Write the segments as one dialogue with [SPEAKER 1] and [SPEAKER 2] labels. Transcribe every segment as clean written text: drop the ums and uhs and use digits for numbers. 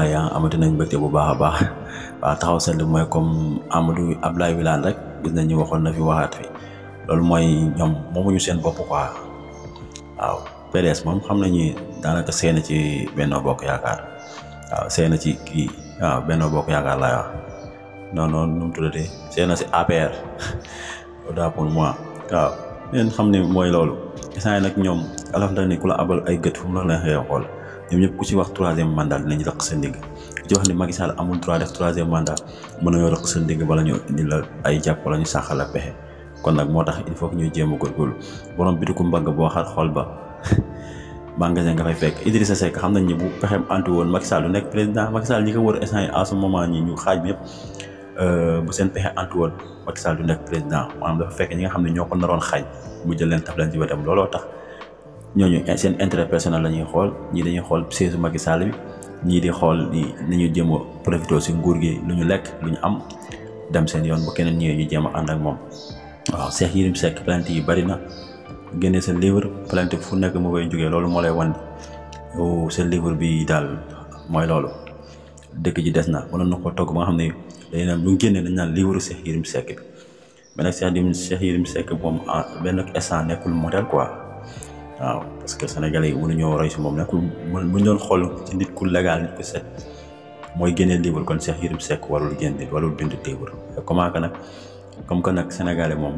[SPEAKER 1] yaa amati nañ mbégte bu baax a baax waaw taxaw seetlu mooy comme Amadou Abdoulaye Wilane rek gis nañ ñu waxoon na fi waxaat fi loolu mooy ñoom moomuñu seen bopp quoi waaw PDS moom xam nañu daanaka seen ci Benno Bokk Yaakaar waaw seen ci kii waaw Benno Bokk Yaakaar laay wax non non nu mu tuddatee seen ci APR daa pour moi waaw leen xam ne mooy loolu instant nag ñoom alhamdulilah ni ku la abal ay gët fu mu la neexee xool ñoom ñëpp ku ci wax troisième mandat dinañ rëq sa ndigg ku ci wax ni Macky Sall amul droit def troisième mandat mën nañoo rëq sa ndigg bala ñu indi la ay jàpp wala ñu sàqal la pexe kon nag moo tax il faut que ñuy jéem a góorgóorlu borom bitiku mbagg boo xar xool ba magasin nga fay fekk Idrissa Seck xam nañ ni bu pexem antu woon Macky Sall du nekk président Macky Sall ñi ko wër instant yi à ce moment ñi ñu xaaj bi yëpp bu seen pexe antu woon Macky Sall du nekk président maanaam dafa fekk ñi nga xam ne ñoo ko naroon xaaj mu jël leen taf leen ci wetam looloo tax ñooñu seen intérêt personnel la ñuy xool ñii dañuy xool siège Macky Sall bi ñii di xool ni ñu jéem a profité si nguur gi lu ñu lekk lu ñu am dem seen yoon bu keneen ñëwee ñu jéem a ànd ak moom. waaw Cheikh Yérim Seck plainte yi bari na génne sa livre plainte fu nekk mu koy jógee loolu moo lay wan yow sa livre bi daal mooy loolu dëkk ji des na mënoon na ko togg ba nga xam ne dañu naan bu ñu génnee dañ naan livre Cheikh Yérim Seck bi mais nag Cheikh Yérim Seck moom benn instant nekkul modèle quoi. waaw parce que sénégalais yi mënuñoo roy si moom nekkul bu ñu doon xool ci nit ku légal nit ku set mooy génnee livre kon Cheikh Yérim Seck warul génne warul bind livre comment que nag comme que nag sénégalais moom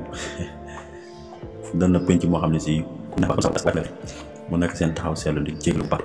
[SPEAKER 1] doon na penc moo xam ne si ku nekk mu nekk seen taxaw seetlu di jéglu baax